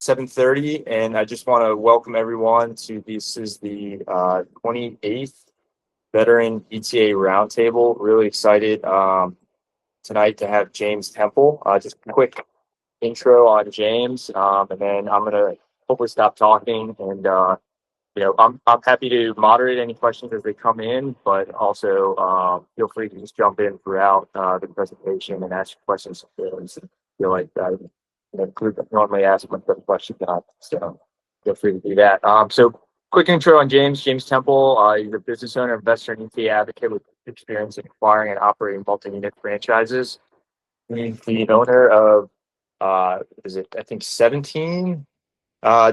7:30, and I just want to welcome everyone to this is the 28th Veteran ETA Roundtable. Really excited tonight to have James Temple. Just a quick intro on James, and then I'm gonna hopefully stop talking. And I'm happy to moderate any questions as they come in, but also feel free to just jump in throughout the presentation and ask questions if you feel like the group normally asks my questions on. So feel free to do that. So quick intro on James. James Temple. He's a business owner, investor, and ETA advocate with experience in acquiring and operating multi-unit franchises. He's the owner of I think 17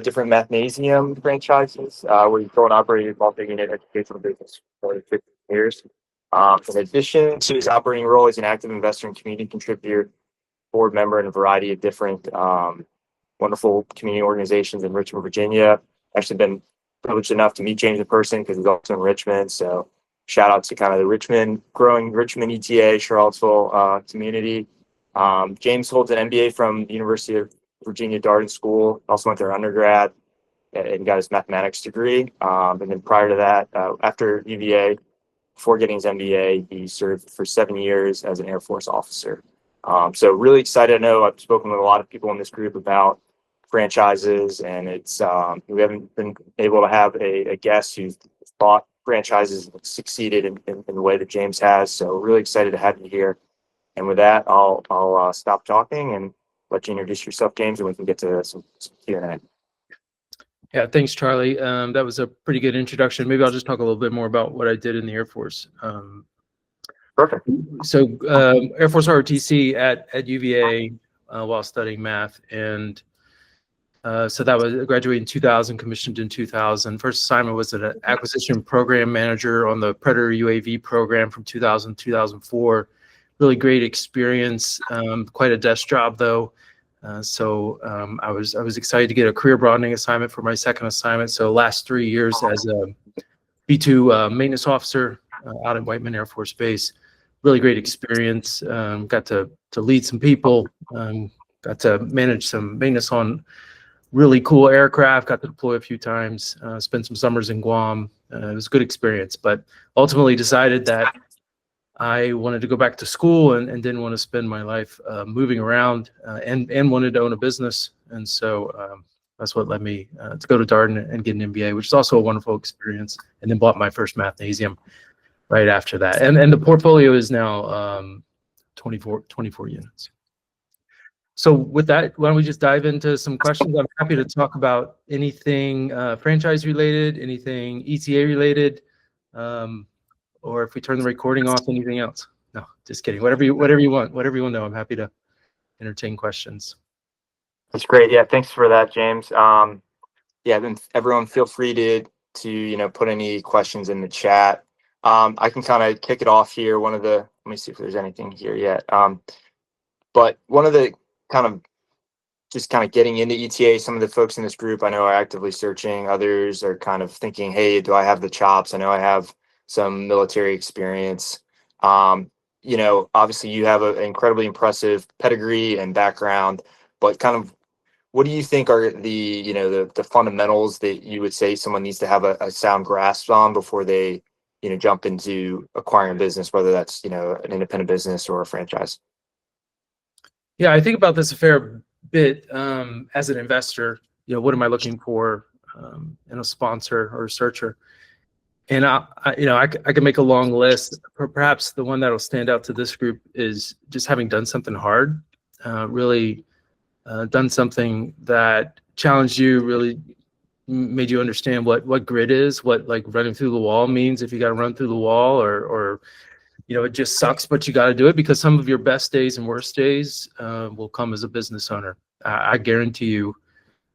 different mathnasium franchises where he's grown and operated multi-unit educational business for more than 15 years. In addition to his operating role, he's an active investor and community contributor, board member in a variety of different wonderful community organizations in Richmond, Virginia. Actually been privileged enough to meet James in person because he's also in Richmond. So shout out to kind of the growing Richmond ETA, Charlottesville community. James holds an MBA from the University of Virginia Darden School, also went there undergrad and got his mathematics degree. And then prior to that, after UVA, before getting his MBA, he served for 7 years as an Air Force officer. So really excited. I know I've spoken with a lot of people in this group about franchises, and it's we haven't been able to have a guest who's thought franchises succeeded in the way that James has. So really excited to have you here. And with that, I'll stop talking and let you introduce yourself, James, and we can get to some Q&A. Yeah, thanks, Charlie. That was a pretty good introduction. Maybe I'll just talk a little bit more about what I did in the Air Force. Perfect. So Air Force ROTC at UVA while studying math. And so that was graduated in 2000, commissioned in 2000. First assignment was an acquisition program manager on the Predator UAV program from 2000 to 2004. Really great experience, quite a desk job though. So I was excited to get a career broadening assignment for my second assignment. So last 3 years as a B2 maintenance officer out at Whiteman Air Force Base. Really great experience. Got to lead some people, got to manage some maintenance on really cool aircraft, got to deploy a few times, spent some summers in Guam. It was a good experience, but ultimately decided that I wanted to go back to school and didn't want to spend my life moving around and wanted to own a business. And so that's what led me to go to Darden and get an MBA, which is also a wonderful experience, and then bought my first mathnasium right after that. And the portfolio is now 24 units. So with that, why don't we just dive into some questions? I'm happy to talk about anything franchise related, anything ETA related, or if we turn the recording off, anything else. No, just kidding. Whatever you want to know. I'm happy to entertain questions. That's great. Yeah, thanks for that, James. Then everyone feel free to put any questions in the chat. I can kind of kick it off here. Let me see if there's anything here yet. But one of the kind of getting into ETA, some of the folks in this group I know are actively searching. Others are kind of thinking, hey, do I have the chops? I know I have some military experience. Obviously you have an incredibly impressive pedigree and background, but kind of what do you think are the fundamentals that you would say someone needs to have a sound grasp on before they jump into acquiring a business, whether that's an independent business or a franchise? Yeah, I think about this a fair bit as an investor. What am I looking for in a sponsor or a searcher? And I can make a long list. Perhaps the one that'll stand out to this group is just having done something hard, really done something that challenged you, really made you understand what grit is, what like running through the wall means if you got to run through the wall, or it just sucks, but you got to do it, because some of your best days and worst days will come as a business owner. I guarantee you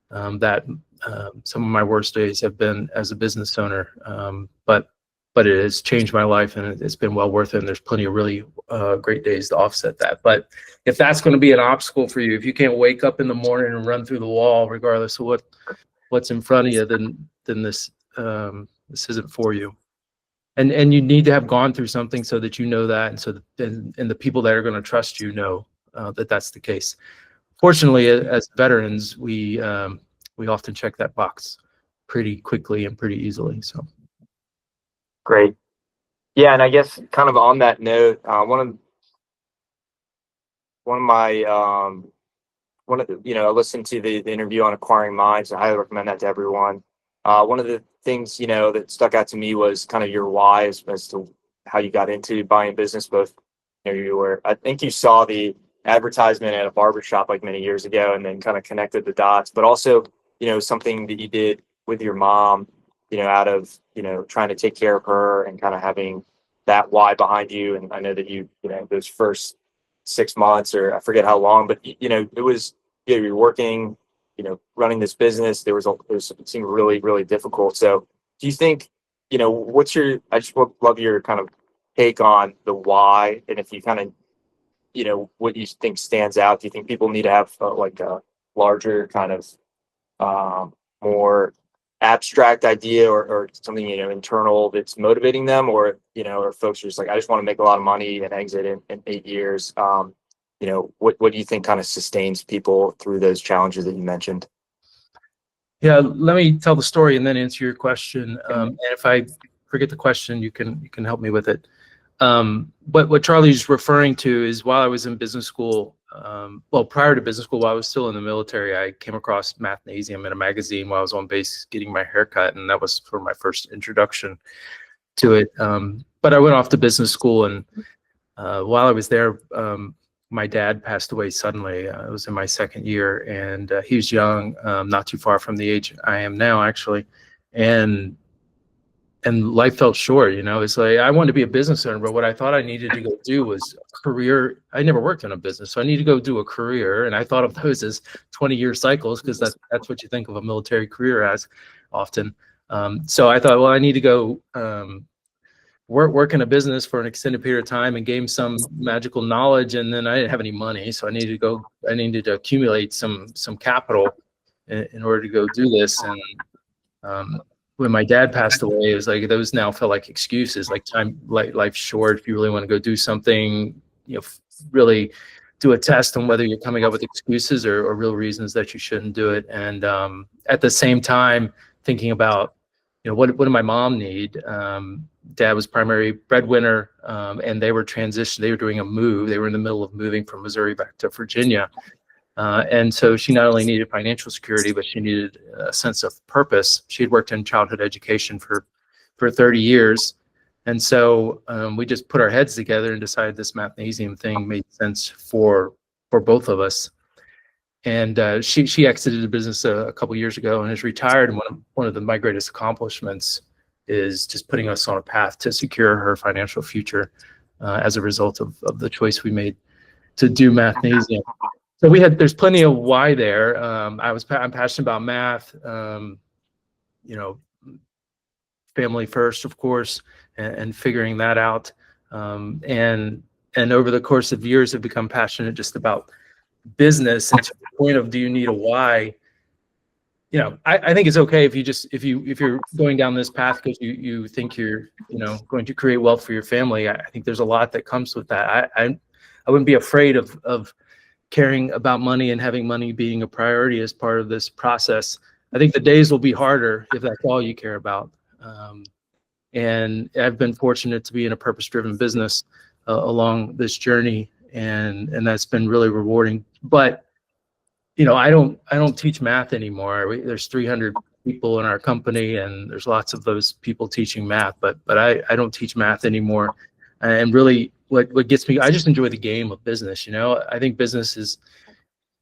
that some of my worst days have been as a business owner, but it has changed my life, and it's been well worth it. And there's plenty of really great days to offset that. But if that's going to be an obstacle for you, if you can't wake up in the morning and run through the wall, regardless of what's in front of you, then this isn't for you. And you need to have gone through something so that you know that, and so and the people that are going to trust you know that that's the case. Fortunately, as veterans, we we often check that box pretty quickly and pretty easily. So Great. Yeah, and I guess kind of on that note, one of my one of the, I listened to the interview on acquiring minds. I highly recommend that to everyone. One of the things that stuck out to me was kind of your why as to how you got into buying a business. Both, I think you saw the advertisement at a barbershop like many years ago, and then kind of connected the dots. But also, something that you did with your mom, out of trying to take care of her and kind of having that why behind you. And I know that those first 6 months, or I forget how long, but it was, you're working, running this business. It seemed really, really difficult. So do you think, I just would love your kind of take on the why, and if you kind of, what you think stands out. Do you think people need to have like a larger kind of more abstract idea, or something internal that's motivating them, or folks are just like, I just want to make a lot of money and exit in 8 years? What do you think kind of sustains people through those challenges that you mentioned? yeah, let me tell the story and then answer your question. And if I forget the question, you can help me with it. But what Charlie's referring to is, while I was in business school, prior to business school, while I was still in the military, I came across Mathnasium in a magazine while I was on base getting my haircut, and that was for my first introduction to it. But I went off to business school, and while I was there, my dad passed away suddenly. I was in my second year, and he was young, not too far from the age I am now, actually, and life felt short. It's like, I wanted to be a business owner, but what I thought I needed to go do was a career. I never worked in a business, so I need to go do a career, and I thought of those as 20-year cycles, because that's what you think of a military career as often. So I thought, well, I need to go work in a business for an extended period of time and gain some magical knowledge. And then I didn't have any money, so I needed to accumulate some capital in order to go do this. And when my dad passed away, it was like, those now felt like excuses, like life's short. If you really want to go do something, really do a test on whether you're coming up with excuses or real reasons that you shouldn't do it. And at the same time, thinking about, what did my mom need? Dad was primary breadwinner, and they were doing a move. They were in the middle of moving from Missouri back to Virginia. And so she not only needed financial security, but she needed a sense of purpose. She had worked in childhood education for 30 years. And so we just put our heads together and decided this Mathnasium thing made sense for both of us. And she exited the business a couple years ago and is retired. And one of my greatest accomplishments is just putting us on a path to secure her financial future as a result of the choice we made to do Mathnasium. So there's plenty of why there. I'm passionate about math, family first, of course, and figuring that out. And over the course of years, have become passionate just about business. And to the point of, do you need a why? I think it's okay if you're going down this path because you think you're going to create wealth for your family. I think there's a lot that comes with that. I wouldn't be afraid of caring about money and having money being a priority as part of this process. I think the days will be harder if that's all you care about. And I've been fortunate to be in a purpose-driven business along this journey, and that's been really rewarding. But I don't teach math anymore. There's 300 people in our company, and there's lots of those people teaching math. But I don't teach math anymore. And really, what gets me, I just enjoy the game of business. I think business is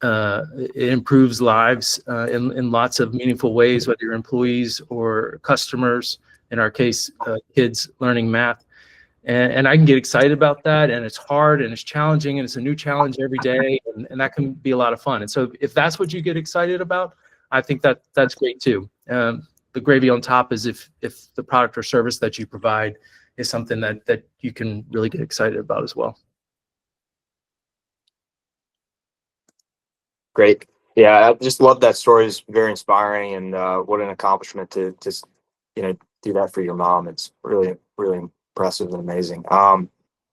it improves lives in lots of meaningful ways, whether you're employees or customers. In our case, kids learning math. And I can get excited about that, and it's hard and it's challenging and it's a new challenge every day, and that can be a lot of fun. And so if that's what you get excited about, I think that's great too. The gravy on top is if the product or service that you provide is something that you can really get excited about as well. Great. Yeah, I just love that story. It's very inspiring, and what an accomplishment to do that for your mom. It's really, really impressive and amazing.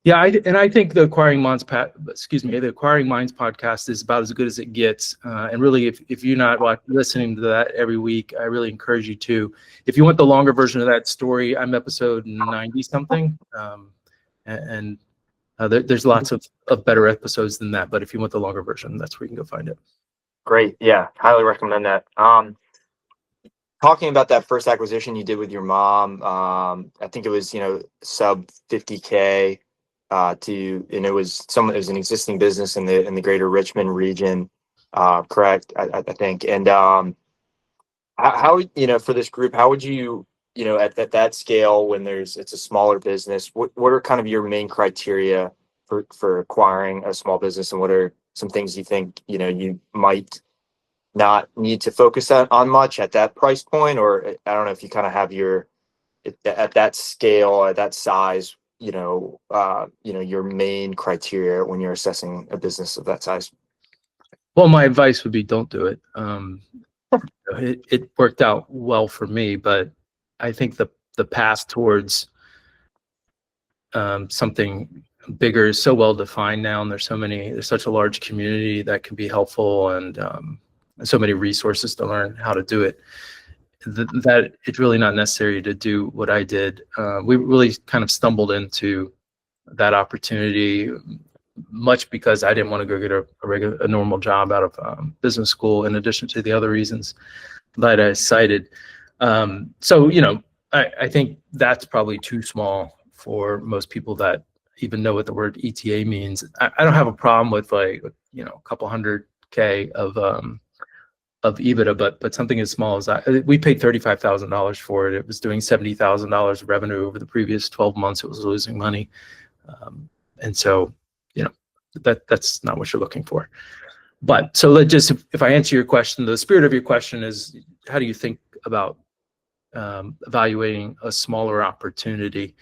Yeah, I think the Acquiring Minds the Acquiring Minds podcast is about as good as it gets. And really, if you're not listening to that every week, I really encourage you to. If you want the longer version of that story, I'm episode 90 something, and there's lots of better episodes than that. But if you want the longer version, that's where you can go find it. Great, yeah, highly recommend that. Talking about that first acquisition you did with your mom, I think it was sub 50K. It was an existing business in the greater Richmond region, correct? I think. And how for this group, how would you at that scale when it's a smaller business, what are kind of your main criteria for acquiring a small business, and what are some things you think you might not need to focus on much at that price point? Or I don't know if you kind of have at that scale, at that size, your main criteria when you're assessing a business of that size. Well, my advice would be don't do it. It worked out well for me, but I think the path towards something bigger is so well defined now, and there's such a large community that can be helpful, and so many resources to learn how to do it, that it's really not necessary to do what I did. We really kind of stumbled into that opportunity, much because I didn't want to go get a normal job out of business school, in addition to the other reasons that I cited. So I think that's probably too small for most people that even know what the word ETA means. I don't have a problem with a couple $100K of EBITDA, but something as small as that. We paid $35,000 for it. It was doing $70,000 of revenue over the previous 12 months. It was losing money, and so that's not what you're looking for. But so if I answer your question, the spirit of your question is, how do you think about evaluating a smaller opportunity?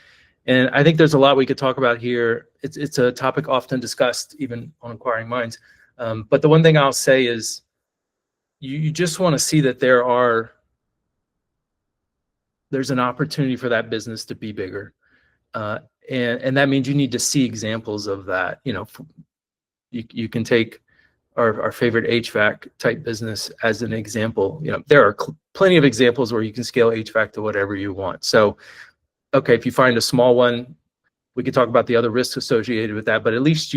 And I think there's a lot we could talk about here. It's a topic often discussed, even on Acquiring Minds. But the one thing I'll say is, you just want to see that there's an opportunity for that business to be bigger. And that means you need to see examples of that. You can take our favorite HVAC type business as an example. There are plenty of examples where you can scale HVAC to whatever you want. So, okay, if you find a small one, we could talk about the other risks associated with that, but at least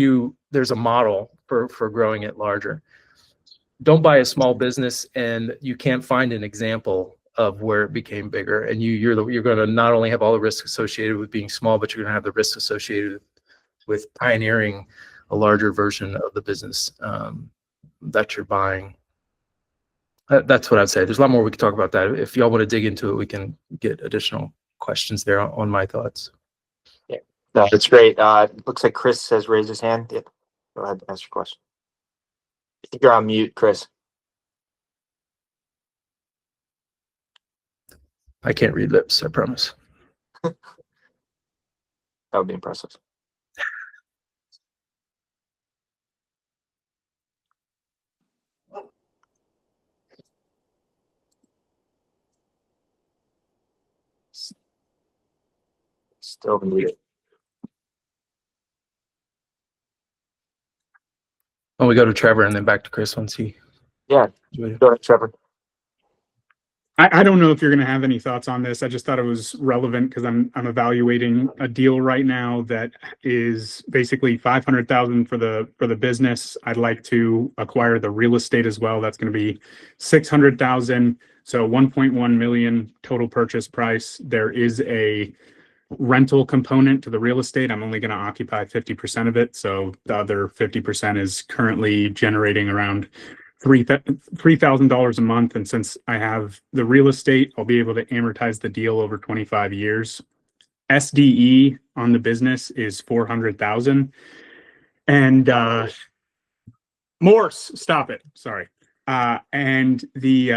there's a model for growing it larger. Don't buy a small business and you can't find an example of where it became bigger, and you're going to not only have all the risks associated with being small, but you're going to have the risks associated with pioneering a larger version of the business that you're buying. That's what I'd say. There's a lot more we could talk about that. If y'all want to dig into it, we can get additional questions there on my thoughts. Yeah, no, that's great. Looks like Chris has raised his hand. Yep. Go ahead, ask your question. I think you're on mute, Chris. I can't read lips, I promise. That would be impressive. Still muted. When we go to Trevor and then back to Chris once he. Yeah, go ahead, Trevor. I don't know if you're going to have any thoughts on this. I just thought it was relevant because I'm evaluating a deal right now that is basically $500,000 for the business. I'd like to acquire the real estate as well. That's going to be $600,000. So 1.1 million total purchase price. There is a rental component to the real estate. I'm only going to occupy 50% of it. So the other 50% is currently generating around $3,000 a month. And since I have the real estate, I'll be able to amortize the deal over 25 years. SDE on the business is 400,000. And Morse, stop it. Sorry. And this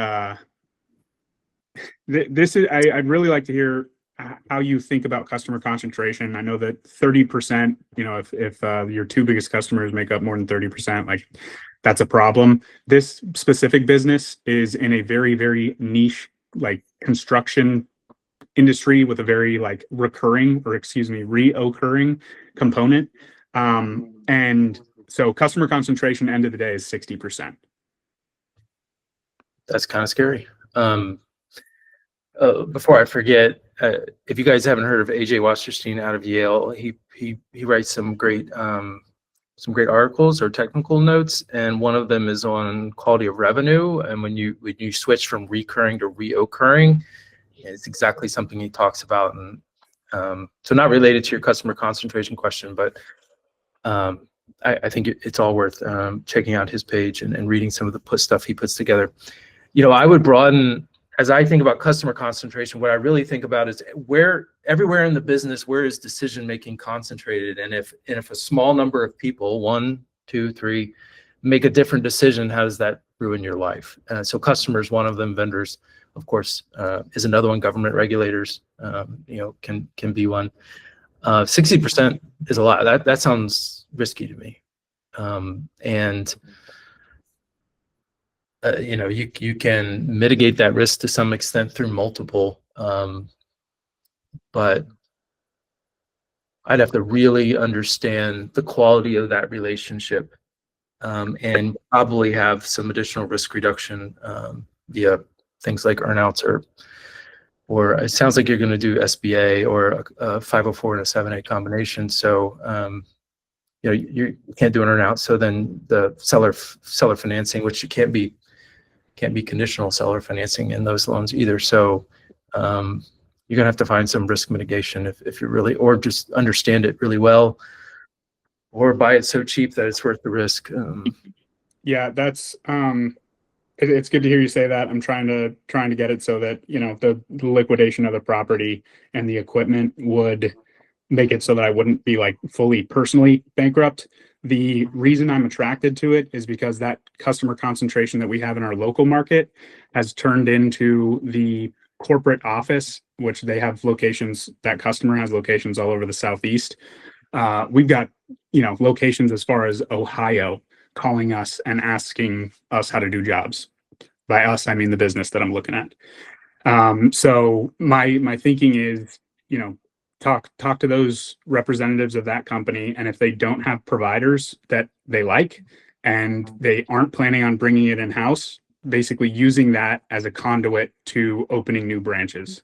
is, I'd really like to hear how you think about customer concentration. I know that 30%, if your two biggest customers make up more than 30%, like, that's a problem. This specific business is in a very, very niche, like, construction industry with a very like reoccurring component. And so customer concentration end of the day is 60%. That's kind of scary. Before I forget, if you guys haven't heard of AJ Wasserstein out of Yale, he writes some great articles or technical notes, and one of them is on quality of revenue. And when you switch from recurring to reoccurring, it's exactly something he talks about. And so not related to your customer concentration question, but I think it's all worth checking out his page and reading some of the stuff he puts together. I would broaden, as I think about customer concentration, what I really think about is everywhere in the business, where is decision making concentrated? And if a small number of people, 1, 2, 3, make a different decision, how does that ruin your life? So customers, one of them, vendors, of course, is another one. Government regulators, can be one. 60% is a lot. That sounds risky to me. You can mitigate that risk to some extent through multiple, but I'd have to really understand the quality of that relationship, and probably have some additional risk reduction via things like earnouts, or it sounds like you're going to do SBA or a 504 and a 7A combination. So you can't do an earnout. So then the seller financing, which you can't be conditional seller financing in those loans either. So you're gonna have to find some risk mitigation if you really, or just understand it really well, or buy it so cheap that it's worth the risk. Yeah, that's it's good to hear you say that. I'm trying to get it so that the liquidation of the property and the equipment would make it so that I wouldn't be like fully personally bankrupt. The reason I'm attracted to it is because that customer concentration that we have in our local market has turned into the corporate office, which they have locations, that customer has locations all over the Southeast. We've got, locations as far as Ohio calling us and asking us how to do jobs. By us, I mean the business that I'm looking at. So my thinking is, talk to those representatives of that company, and if they don't have providers that they like and they aren't planning on bringing it in-house, basically using that as a conduit to opening new branches.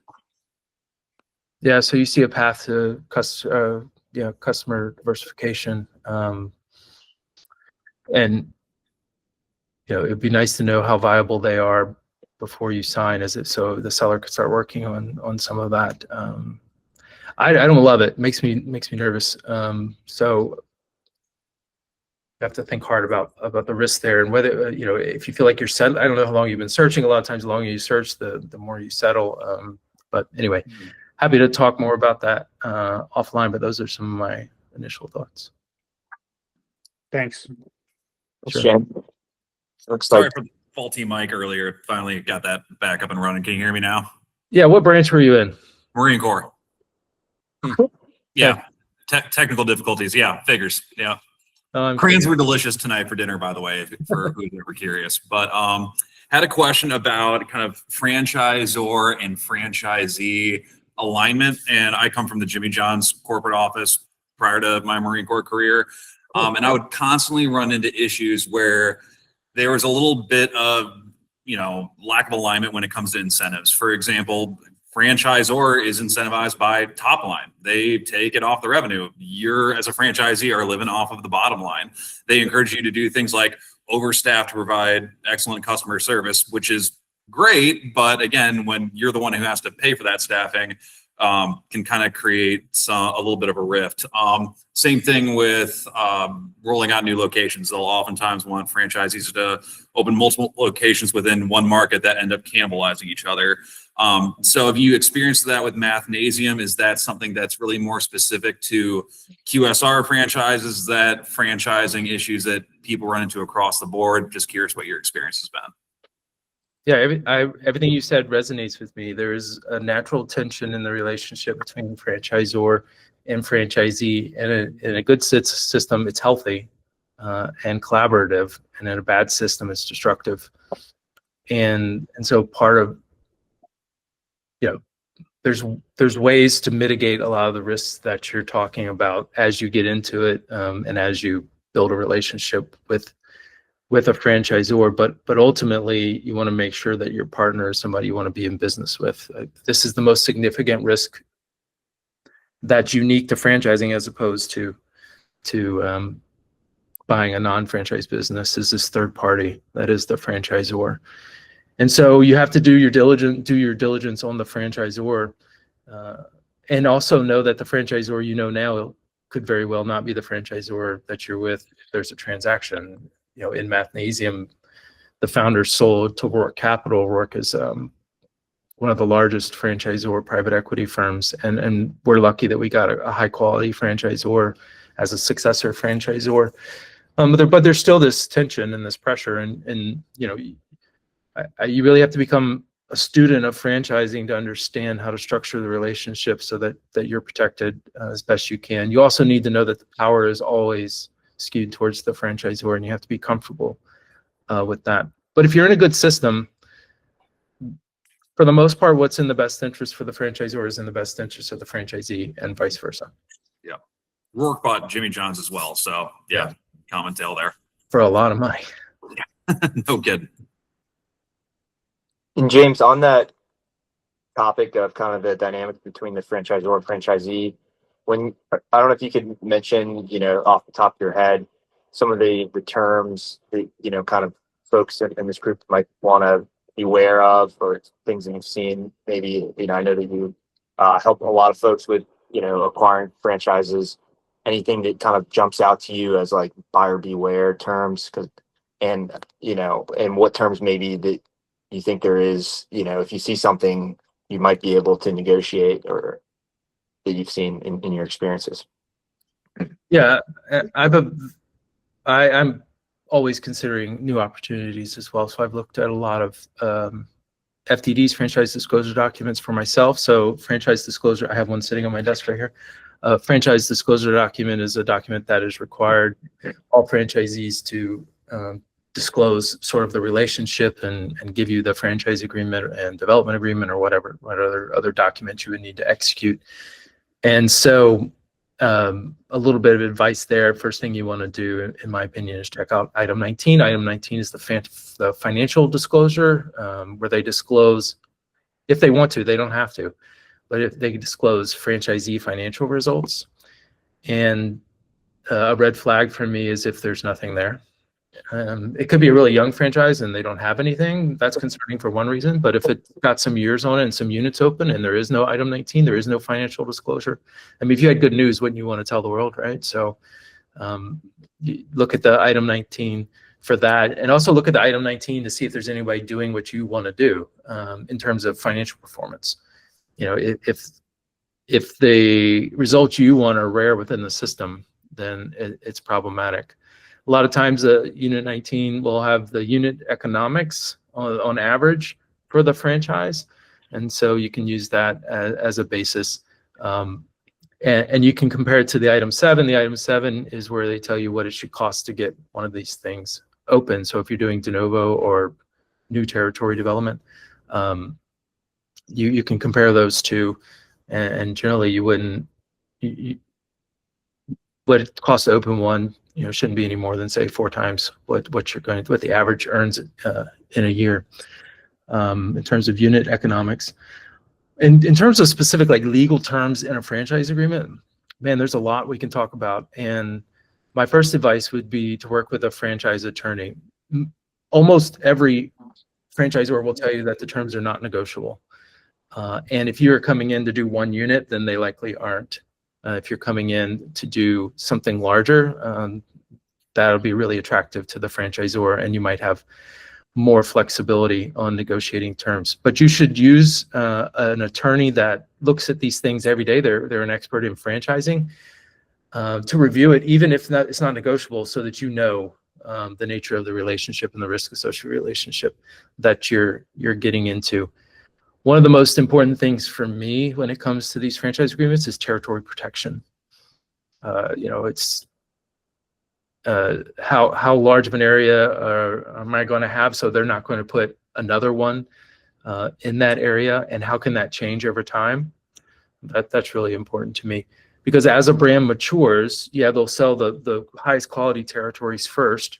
Yeah, so you see a path to customer diversification, and it'd be nice to know how viable they are before you sign, so the seller could start working on some of that. I don't love it. Makes me nervous. So you have to think hard about the risk there, and whether if you feel like you're settled. I don't know how long you've been searching. A lot of times, the longer you search, the more you settle. But anyway, happy to talk more about that offline. But those are some of my initial thoughts. Thanks. Sure. Sorry for the faulty mic earlier. Finally got that back up and running. Can you hear me now? Yeah. What branch were you in? Marine Corps. Yeah. Technical difficulties. Yeah. Figures. Yeah. Crayons were delicious tonight for dinner, by the way, for who's ever curious. But had a question about kind of franchisor and franchisee alignment. And I come from the Jimmy John's corporate office prior to my Marine Corps career. And I would constantly run into issues where there was a little bit of, lack of alignment when it comes to incentives. For example, franchisor is incentivized by top line. They take it off the revenue. You're, as a franchisee, are living off of the bottom line. They encourage you to do things like overstaff to provide excellent customer service, which is great. But again, when you're the one who has to pay for that staffing, can kind of create a little bit of a rift. Same thing with rolling out new locations. They'll oftentimes want franchisees to open multiple locations within one market that end up cannibalizing each other. So have you experienced that with Mathnasium? Is that something that's really more specific to QSR franchises, is that franchising issues that people run into across the board? Just curious what your experience has been. Yeah, everything you said resonates with me. There is a natural tension in the relationship between franchisor and franchisee. And in a good system, it's healthy and collaborative. And in a bad system, it's destructive. And so part of, there's ways to mitigate a lot of the risks that you're talking about as you get into it, and as you build a relationship with a franchisor. But ultimately, you want to make sure that your partner is somebody you want to be in business with. This is the most significant risk that's unique to franchising, as opposed to buying a non-franchise business, is this third party that is the franchisor. And so you have to do your diligence on the franchisor, and also know that the franchisor you know now could very well not be the franchisor that you're with if there's a transaction. You know, in Mathnasium, the founders sold to Rourke Capital. Rourke is one of the largest franchisor private equity firms, and we're lucky that we got a high quality franchisor as a successor franchisor. But there's still this tension and this pressure, and you know, you really have to become a student of franchising to understand how to structure the relationship so that you're protected as best you can. You also need to know that the power is always skewed towards the franchisor, and you have to be comfortable with that. But if you're in a good system, for the most part, what's in the best interest for the franchisor is in the best interest of the franchisee, and vice versa. Yeah. Rourke bought Jimmy John's as well. So yeah, common tale there. For a lot of money. No kidding. And James, on that topic of kind of the dynamic between the franchisor and franchisee, I don't know if you could mention, you know, off the top of your head, some of the terms that, you know, kind of folks in this group might want to be aware of, or things that you've seen. Maybe, you know, I know that you help a lot of folks with, you know, acquiring franchises. Anything that kind of jumps out to you as like buyer beware terms, and you know, and what terms maybe that you think there is, you know, if you see something you might be able to negotiate, or that you've seen in your experiences? Yeah, I'm always considering new opportunities as well. So I've looked at a lot of FDD's, franchise disclosure documents, for myself. So franchise disclosure, I have one sitting on my desk right here. Franchise disclosure document is a document that is required all franchisees to disclose sort of the relationship and give you the franchise agreement and development agreement, or whatever other documents you would need to execute. And so a little bit of advice there. First thing you want to do, in my opinion, is check out item 19. Item 19 is the financial disclosure, where they disclose, if they want to, they don't have to, but if they disclose franchisee financial results. And a red flag for me is if there's nothing there. It could be a really young franchise and they don't have anything. That's concerning for one reason. But if it's got some years on it and some units open and there is no item 19, there is no financial disclosure. I mean, if you had good news, wouldn't you want to tell the world, right? So you look at the item 19 for that, and also look at the item 19 to see if there's anybody doing what you want to do in terms of financial performance. You know, if the results you want are rare within the system, then it's problematic. A lot of times, Unit 19 will have the unit economics on average for the franchise, and so you can use that as a basis, and you can compare it to the item 7. The item 7 is where they tell you what it should cost to get one of these things open. So if you're doing de novo or new territory development, you can compare those two, and generally you wouldn't. What it costs to open one, you know, shouldn't be any more than, say, 4 times what the average earns in a year, in terms of unit economics. And in terms of specific like legal terms in a franchise agreement, man, there's a lot we can talk about. And my first advice would be to work with a franchise attorney. Almost every franchisor will tell you that the terms are not negotiable. And if you're coming in to do one unit, then they likely aren't. If you're coming in to do something larger, that'll be really attractive to the franchisor, and you might have more flexibility on negotiating terms. But you should use an attorney that looks at these things every day. They're an expert in franchising, to review it, even if it's not negotiable, so that you know the nature of the relationship and the risk associated relationship that you're getting into. One of the most important things for me when it comes to these franchise agreements is territory protection. You know, it's how large of an area am I going to have, so they're not going to put another one in that area, and how can that change over time? That's really important to me, because as a brand matures, yeah, they'll sell the highest quality territories first,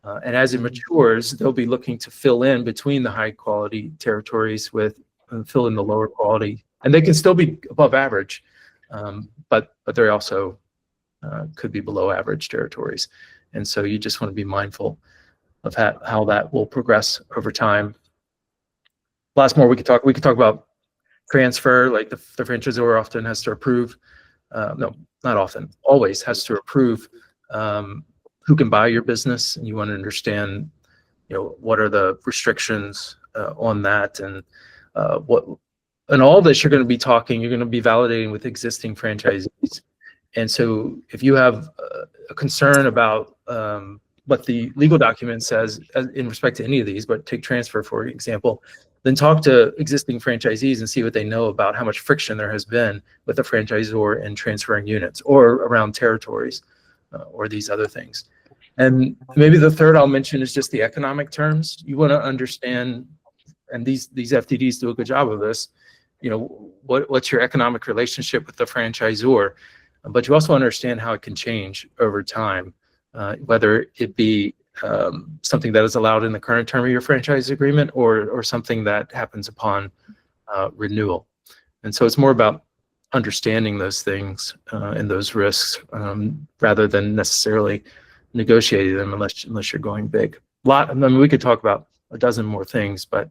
and as it matures, they'll be looking to fill in between the high quality territories with fill in the lower quality, and they can still be above average, but they also could be below average territories, and so you just want to be mindful of how that will progress over time. Lots more we could talk about transfer, like the franchisor often has to approve, no, not often, always has to approve who can buy your business, and you want to understand, what are the restrictions on that, and all this you're going to be validating with existing franchisees. And so if you have a concern about what the legal document says in respect to any of these, but take transfer, for example, then talk to existing franchisees and see what they know about how much friction there has been with the franchisor in transferring units or around territories or these other things. And maybe the third I'll mention is just the economic terms. You want to understand, and these FDDs do a good job of this, what's your economic relationship with the franchisor, but you also understand how it can change over time, whether it be something that is allowed in the current term of your franchise agreement or something that happens upon renewal. And so it's more about understanding those things and those risks rather than necessarily negotiating them unless you're going big. We could talk about a dozen more things, but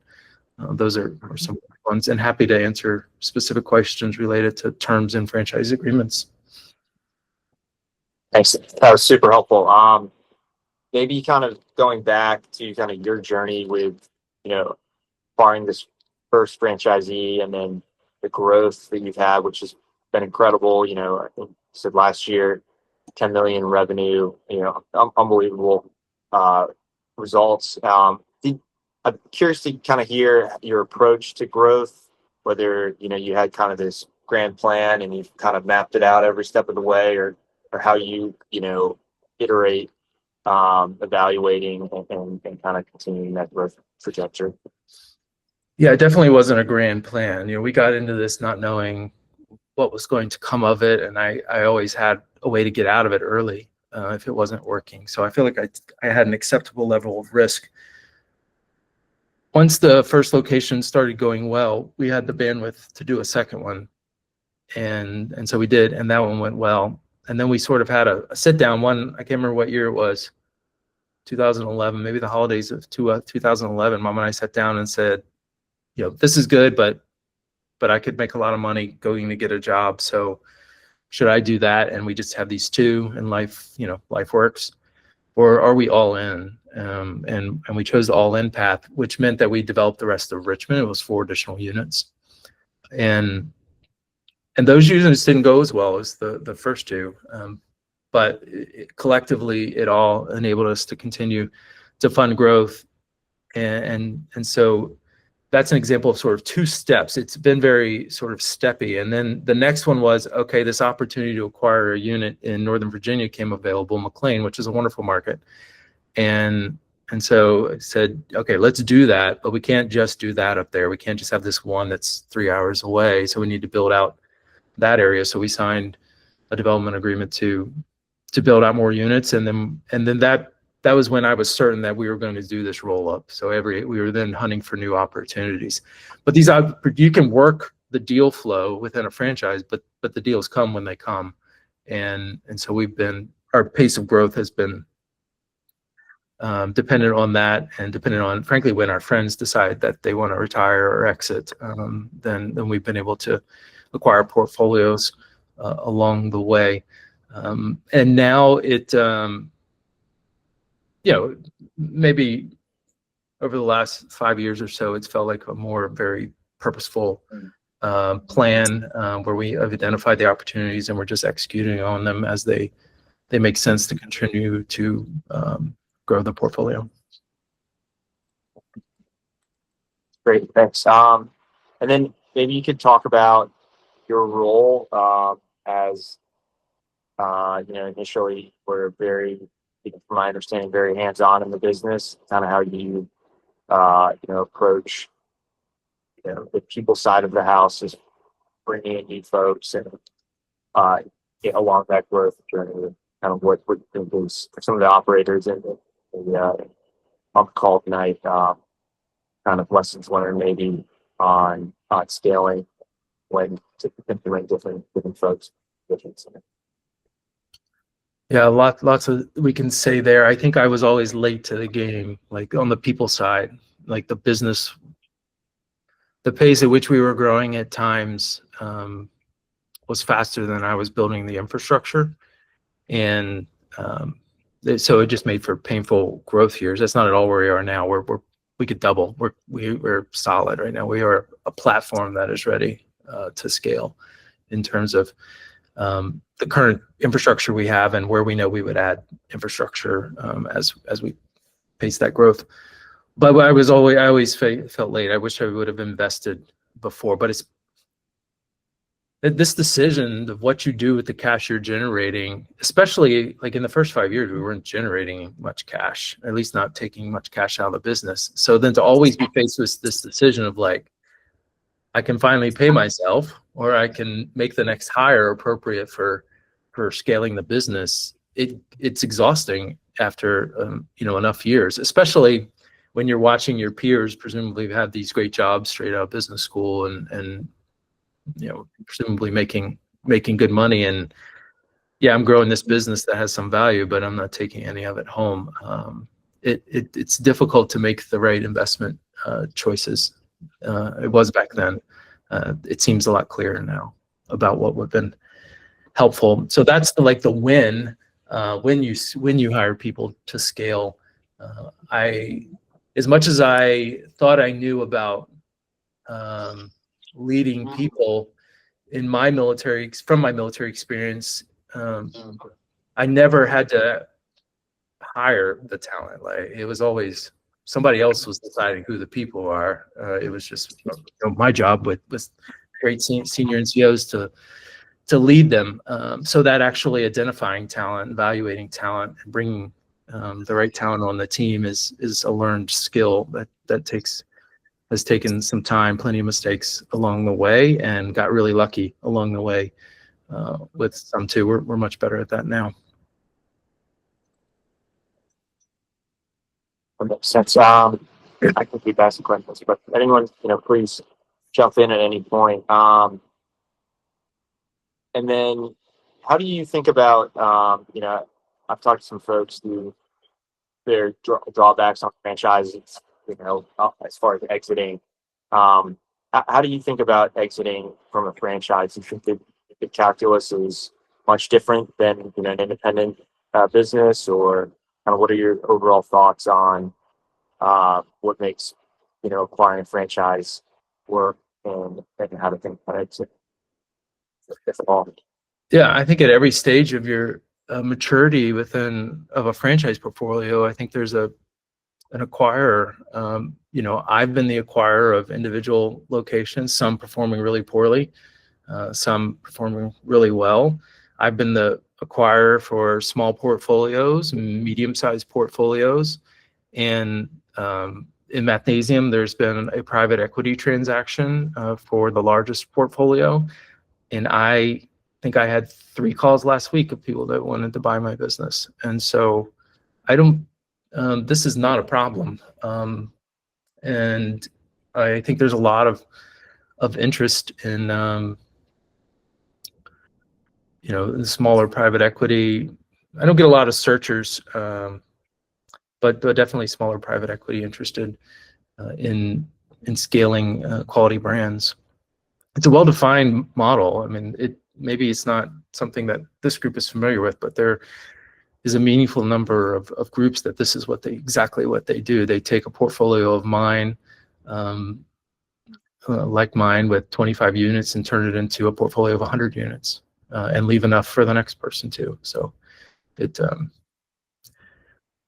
those are some ones, and happy to answer specific questions related to terms in franchise agreements. Thanks. That was super helpful. Maybe kind of going back to kind of your journey with, acquiring this first franchisee and then the growth that you've had, which has been incredible. I think you said last year, 10 million revenue, unbelievable results. I'm curious to kind of hear your approach to growth, whether, you had kind of this grand plan and you've kind of mapped it out every step of the way, or how you, iterate, evaluating and kind of continuing that growth trajectory. Yeah, it definitely wasn't a grand plan. We got into this not knowing what was going to come of it, and I always had a way to get out of it early if it wasn't working. So I feel like I had an acceptable level of risk. Once the first location started going well, we had the bandwidth to do a second one, and so we did, and that one went well. And then we sort of had a sit down one. I can't remember what year it was, 2011, maybe the holidays of 2011. Mom and I sat down and said, this is good, but I could make a lot of money going to get a job. So should I do that? And we just have these two, and life works, or are we all in? And we chose the all in path, which meant that we developed the rest of Richmond. It was 4 additional units, and those units didn't go as well as the first two, but collectively it all enabled us to continue to fund growth, and so that's an example of sort of 2 steps. It's been very sort of steppy. And then the next one was, okay, this opportunity to acquire a unit in Northern Virginia came available, McLean, which is a wonderful market. And so I said, okay, let's do that, but we can't just do that up there. We can't just have this one that's 3 hours away. So we need to build out that area. So we signed a development agreement to build out more units. And then that was when I was certain that we were going to do this roll up. So we were then hunting for new opportunities. But you can work the deal flow within a franchise, but the deals come when they come. And so our pace of growth has been dependent on that, and dependent on, frankly, when our friends decide that they want to retire or exit, then we've been able to acquire portfolios along the way. And now it, maybe over the last 5 years or so, it's felt like a more very purposeful plan where we have identified the opportunities and we're just executing on them as they make sense to continue to grow the portfolio. Great, thanks. And then maybe you could talk about your role as initially we're very, from my understanding, very hands-on in the business, kind of how you approach the people side of the house is bringing in new folks and along that growth journey, kind of what you think is for some of the operators and the call tonight, kind of lessons learned maybe on scaling when to implement different folks. Yeah, lots of we can say there. I think I was always late to the game, like on the people side, like the business, the pace at which we were growing at times was faster than I was building the infrastructure, and so it just made for painful growth years. That's not at all where we are now. We could double. We're solid right now. We are a platform that is ready to scale in terms of the current infrastructure we have and where we know we would add infrastructure as we pace that growth. But I always felt late. I wish I would have invested before. But it's this decision of what you do with the cash you're generating, especially like in the first 5 years, we weren't generating much cash, at least not taking much cash out of the business. So then to always be faced with this decision of like, I can finally pay myself, or I can make the next hire appropriate for scaling the business. It's exhausting after enough years, especially when you're watching your peers presumably have these great jobs straight out of business school and presumably making good money. And yeah, I'm growing this business that has some value, but I'm not taking any of it home. It's difficult to make the right investment choices. It was back then. It seems a lot clearer now about what would have been helpful. So that's the win when you hire people to scale. As much as I thought I knew about leading people from my military experience, I never had to hire the talent. Like it was always somebody else was deciding who the people are. It was just my job with great senior NCOs to lead them. So that actually identifying talent, evaluating talent, and bringing the right talent on the team is a learned skill that has taken some time, plenty of mistakes along the way, and got really lucky along the way with some too. We're much better at that now. That makes sense. I can keep asking questions, but anyone, please jump in at any point. And then how do you think about, I've talked to some folks who their drawbacks on franchises, as far as exiting. How do you think about exiting from a franchise? Do you think the calculus is much different than an independent business, or kind of what are your overall thoughts on what makes acquiring a franchise work and how to think about exit, if at all? Yeah, I think at every stage of your maturity of a franchise portfolio, I think there's an acquirer. I've been the acquirer of individual locations, some performing really poorly, some performing really well. I've been the acquirer for small portfolios, medium-sized portfolios, and in Mathnasium, there's been a private equity transaction for the largest portfolio, and I think I had 3 calls last week of people that wanted to buy my business. And so this is not a problem. And I think there's a lot of interest in, the smaller private equity. I don't get a lot of searchers, but definitely smaller private equity interested in scaling quality brands. It's a well-defined model. I mean, maybe it's not something that this group is familiar with, but there is a meaningful number of groups that this is exactly what they do. They take a portfolio of mine, like mine, with 25 units and turn it into a portfolio of 100 units and leave enough for the next person too. So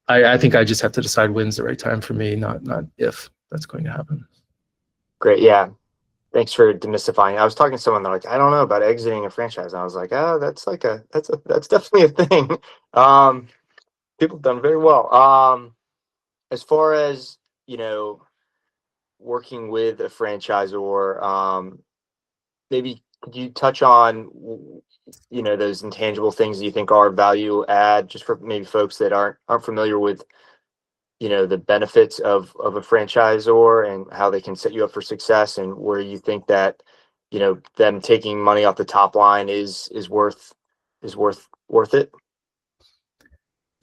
I think I just have to decide when's the right time for me, not if that's going to happen. Great. Yeah. Thanks for demystifying. I was talking to someone, they're like, I don't know about exiting a franchise. And I was like, that's definitely a thing. People have done very well. As far as, working with a franchisor, maybe could you touch on, those intangible things that you think are value add, just for maybe folks that aren't familiar with, the benefits of a franchisor and how they can set you up for success, and where you think that, them taking money off the top line is worth it?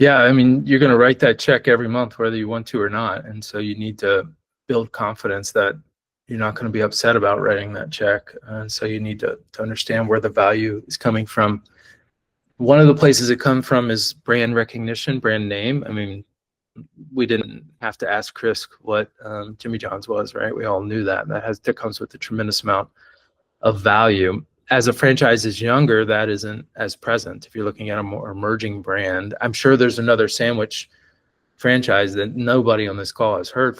Yeah, I mean, you're going to write that check every month, whether you want to or not. And so you need to build confidence that you're not going to be upset about writing that check. And so you need to understand where the value is coming from. One of the places it comes from is brand recognition, brand name. I mean, we didn't have to ask Chris what Jimmy John's was, right? We all knew that. That comes with a tremendous amount of value. As a franchise is younger, that isn't as present. If you're looking at a more emerging brand, I'm sure there's another sandwich franchise that nobody on this call has heard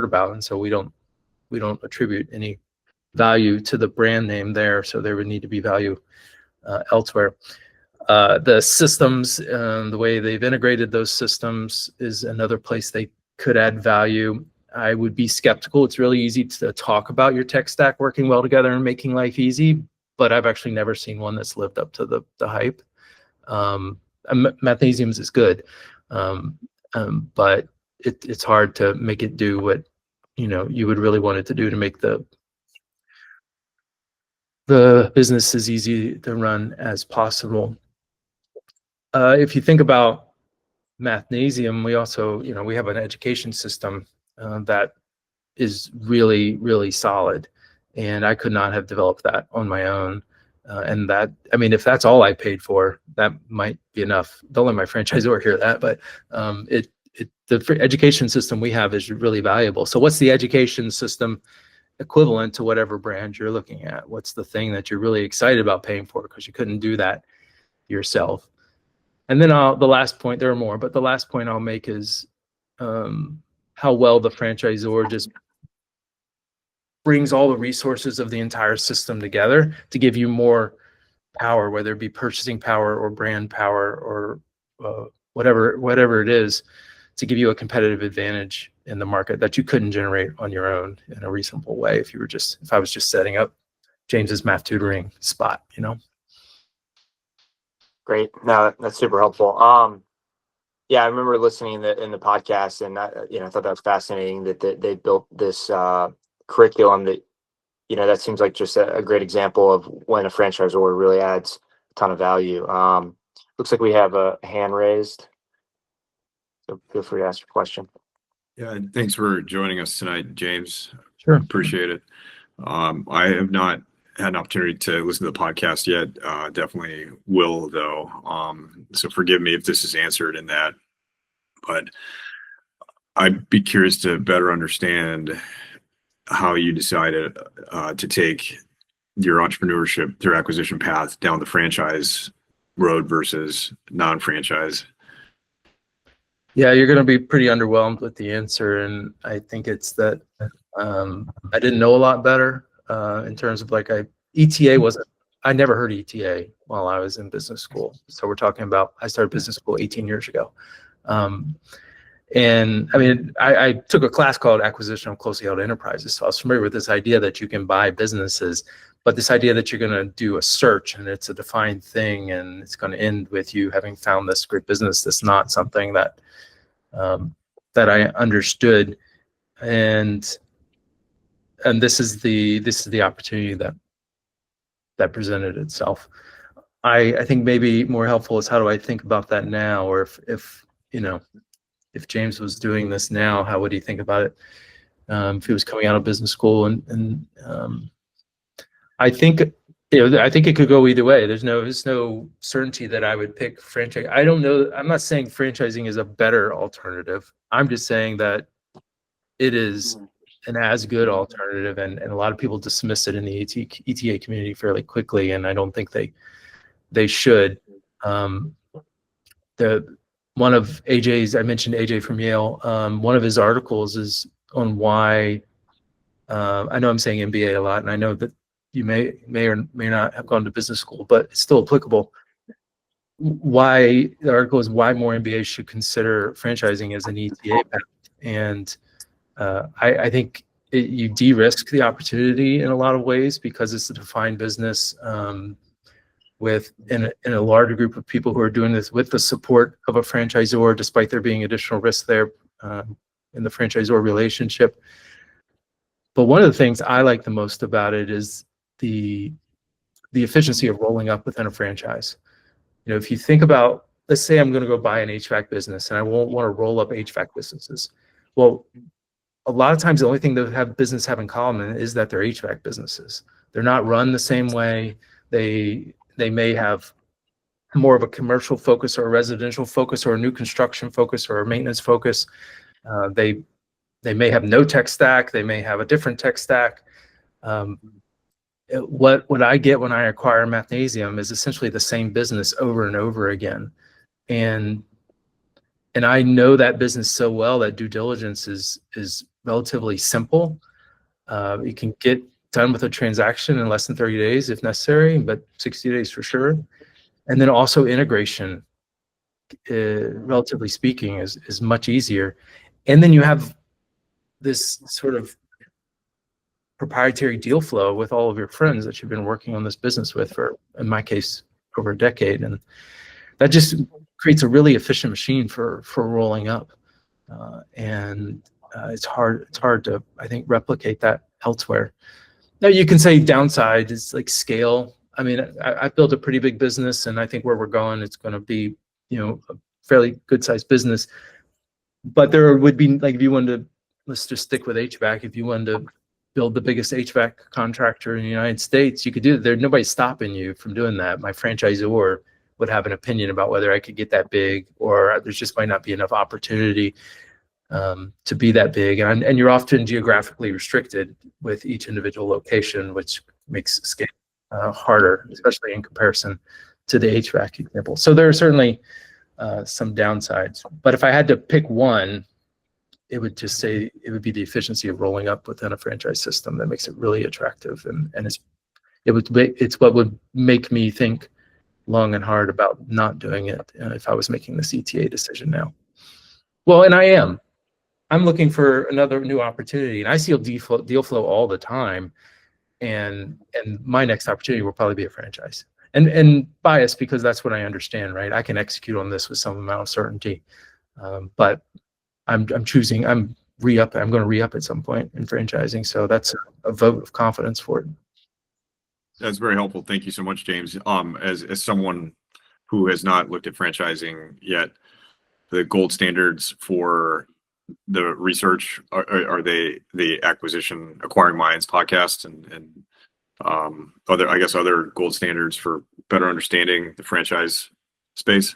about, and so we don't attribute any value to the brand name there. So there would need to be value elsewhere. The systems, the way they've integrated those systems, is another place they could add value. I would be skeptical. It's really easy to talk about your tech stack working well together and making life easy, but I've actually never seen one that's lived up to the hype. Mathnasium's is good, but it's hard to make it do what you would really want it to do to make the business as easy to run as possible. If you think about Mathnasium, we also we have an education system that is really, really solid. And I could not have developed that on my own. And that, I mean, if that's all I paid for, that might be enough. Don't let my franchisor hear that, but the education system we have is really valuable. So what's the education system equivalent to whatever brand you're looking at? What's the thing that you're really excited about paying for because you couldn't do that yourself? And then the last point, there are more, but the last point I'll make is how well the franchisor just brings all the resources of the entire system together to give you more power, whether it be purchasing power or brand power or whatever it is, to give you a competitive advantage in the market that you couldn't generate on your own in a reasonable way if I was just setting up James's math tutoring spot, Great. No, that's super helpful. Yeah, I remember listening in the podcast, and I thought that was fascinating that they built this curriculum that that seems like just a great example of when a franchisor really adds a ton of value. Looks like we have a hand raised, so feel free to ask your question. Yeah, thanks for joining us tonight, James. Sure. Appreciate it. I have not had an opportunity to listen to the podcast yet. Definitely will, though. So forgive me if this is answered in that, but I'd be curious to better understand how you decided to take your entrepreneurship through acquisition path down the franchise road versus non-franchise. Yeah, you're going to be pretty underwhelmed with the answer, and I think it's that I didn't know a lot better in terms of ETA wasn't. I never heard ETA while I was in business school. So we're talking about I started business school 18 years ago. And I mean, I took a class called Acquisition of Closely Held Enterprises. So I was familiar with this idea that you can buy businesses, but this idea that you're going to do a search and it's a defined thing and it's going to end with you having found this great business, that's not something that that I understood. And this is the opportunity that presented itself. I think maybe more helpful is how do I think about that now, or if James was doing this now, how would he think about it if he was coming out of business school? And I think it could go either way. There's no certainty that I would pick franchise. I don't know. I'm not saying franchising is a better alternative. I'm just saying that it is an as good alternative, and a lot of people dismiss it in the ETA community fairly quickly, and I don't think they should. One of AJ's, I mentioned AJ from Yale, one of his articles is on why, I know I'm saying MBA a lot, and I know that you may or may not have gone to business school, but it's still applicable. The article is why more MBAs should consider franchising as an ETA path. And I think you de-risk the opportunity in a lot of ways because it's a defined business in a larger group of people who are doing this with the support of a franchisor, despite there being additional risks there in the franchisor relationship. But one of the things I like the most about it is the efficiency of rolling up within a franchise. If you think about, let's say I'm going to go buy an HVAC business and I won't want to roll up HVAC businesses. Well, a lot of times the only thing that business have in common is that they're HVAC businesses. They're not run the same way. They may have more of a commercial focus or a residential focus or a new construction focus or a maintenance focus. They may have no tech stack. They may have a different tech stack. What I get when I acquire Mathnasium is essentially the same business over and over again. And I know that business so well that due diligence is relatively simple. You can get done with a transaction in less than 30 days if necessary, but 60 days for sure. And then also integration, relatively speaking, is much easier. And then you have this sort of proprietary deal flow with all of your friends that you've been working on this business with for, in my case, over a decade. And that just creates a really efficient machine for rolling up. It's hard to, I think, replicate that elsewhere. Now you can say downside is like scale. I mean, I built a pretty big business, and I think where we're going, it's going to be, a fairly good sized business. But there would be, like, if you wanted to, let's just stick with HVAC. If you wanted to build the biggest HVAC contractor in the United States, you could do it. There's nobody stopping you from doing that. My franchisor would have an opinion about whether I could get that big, or there just might not be enough opportunity to be that big. And you're often geographically restricted with each individual location, which makes scale harder, especially in comparison to the HVAC example. So there are certainly some downsides. But if I had to pick one, it would be the efficiency of rolling up within a franchise system that makes it really attractive. And it's what would make me think long and hard about not doing it if I was making this ETA decision now. Well, and I'm looking for another new opportunity, and I see deal flow all the time. And my next opportunity will probably be a franchise. And biased because that's what I understand, right? I can execute on this with some amount of certainty. But I'm going to re-up at some point in franchising. So that's a vote of confidence for it. That's very helpful. Thank you so much, James. As someone who has not looked at franchising yet, the gold standards for the research are they the Acquiring Minds podcast and other gold standards for better understanding the franchise space?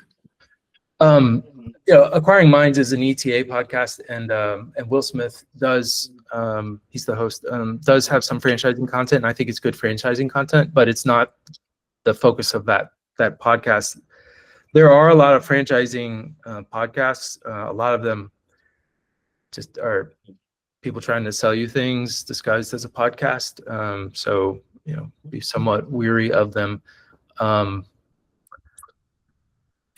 Acquiring Minds is an ETA podcast, and Will Smith does, he's the host, does have some franchising content, and I think it's good franchising content, but it's not the focus of that podcast. There are a lot of franchising podcasts. A lot of them just are people trying to sell you things disguised as a podcast. So, be somewhat weary of them. I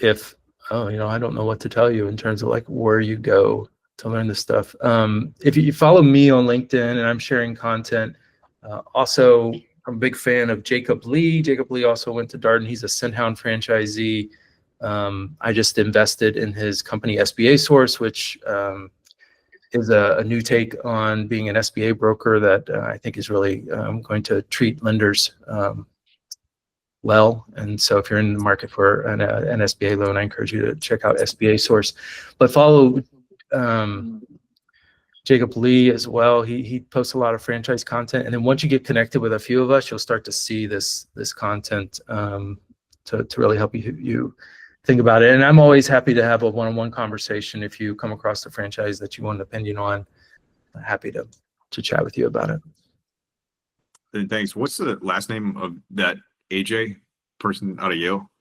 don't know what to tell you in terms of like where you go to learn this stuff. If you follow me on LinkedIn, and I'm sharing content, also I'm a big fan of Jacob Lee. Jacob Lee also went to Darden. He's a Scenthound franchisee. I just invested in his company SBA Source, which is a new take on being an SBA broker that I think is really going to treat lenders well. And so if you're in the market for an SBA loan, I encourage you to check out SBA Source. But follow Jacob Lee as well. He posts a lot of franchise content. And then once you get connected with a few of us, you'll start to see this content to really help you think about it. And I'm always happy to have a one-on-one conversation. If you come across a franchise that you want an opinion on, I'm happy to chat with you about it. And thanks. What's the last name of that AJ person out of Yale?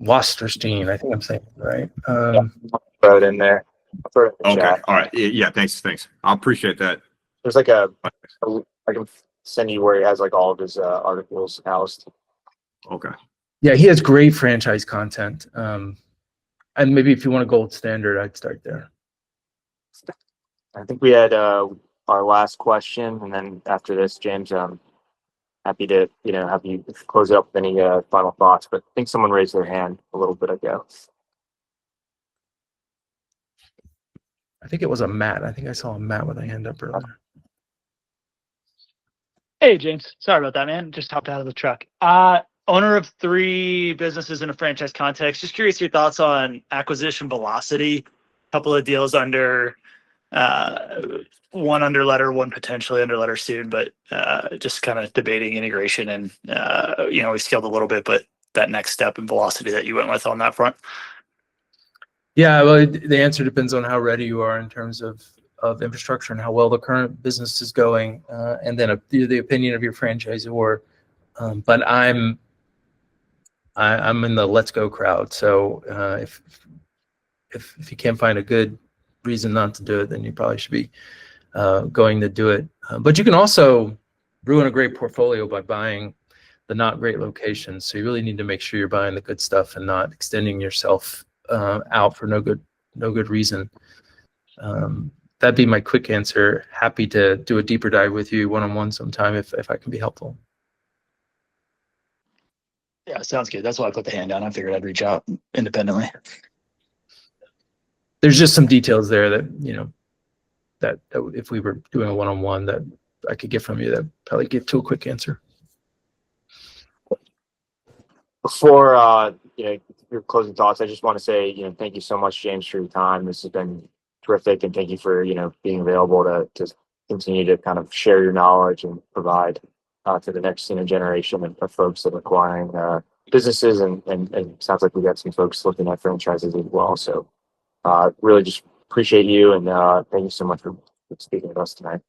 Wasserstein, I think I'm saying it right. Throw it in there. Okay. Chat. All right. Yeah. Thanks. I appreciate that. There's like I can send you where he has like all of his articles housed. Okay. Yeah, he has great franchise content. And maybe if you want a gold standard, I'd start there. I think we had our last question, and then after this, James, happy to have you close it up with any final thoughts. But I think someone raised their hand a little bit ago. I think it was a Matt. I think I saw a Matt with a hand up earlier. Hey, James. Sorry about that, man. Just hopped out of the truck. Owner of 3 businesses in a franchise context. Just curious your thoughts on acquisition velocity. A couple of deals under, one under letter, one potentially under letter soon, but just kind of debating integration and, we scaled a little bit, but that next step in velocity that you went with on that front. Yeah, well, the answer depends on how ready you are in terms of infrastructure and how well the current business is going, and then the opinion of your franchisor. But I'm in the let's go crowd. So if you can't find a good reason not to do it, then you probably should be going to do it. But you can also ruin a great portfolio by buying the not great locations. So you really need to make sure you're buying the good stuff and not extending yourself out for no good reason. That'd be my quick answer. Happy to do a deeper dive with you one-on-one sometime if I can be helpful. Yeah, sounds good. That's why I put the hand down. I figured I'd reach out independently. There's just some details there that that if we were doing a one-on-one that I could get from you, that probably give to a quick answer. Before your closing thoughts, I just want to say thank you so much, James, for your time. This has been terrific, and thank you for being available to continue to kind of share your knowledge and provide to the next generation of folks that are acquiring businesses, and it sounds like we got some folks looking at franchises as well. So really just appreciate you, and thank you so much for speaking with us tonight.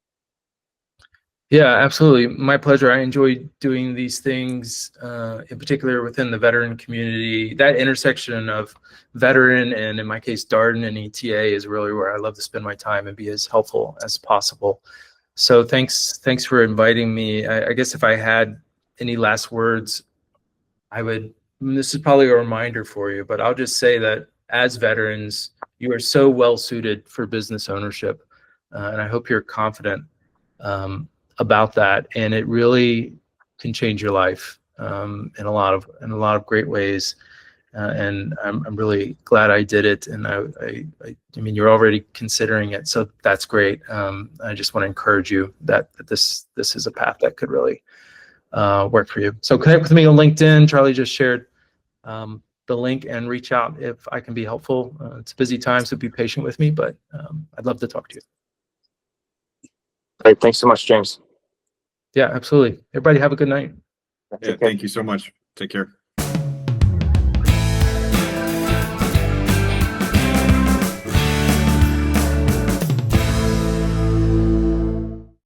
Yeah, absolutely. My pleasure. I enjoy doing these things, in particular within the veteran community. That intersection of veteran and, in my case, Darden and ETA is really where I love to spend my time and be as helpful as possible. So thanks for inviting me. I guess if I had any last words, this is probably a reminder for you, but I'll just say that as veterans, you are so well suited for business ownership, and I hope you're confident about that, and it really can change your life in a lot of great ways, and I'm really glad I did it. And I mean, you're already considering it, so that's great. I just want to encourage you that this is a path that could really work for you. So connect with me on LinkedIn. Charlie just shared the link, and reach out if I can be helpful. It's a busy time, so be patient with me, but I'd love to talk to you. Great, thanks so much, James. Yeah, absolutely. Everybody have a good night. Yeah, thank you so much. Take care.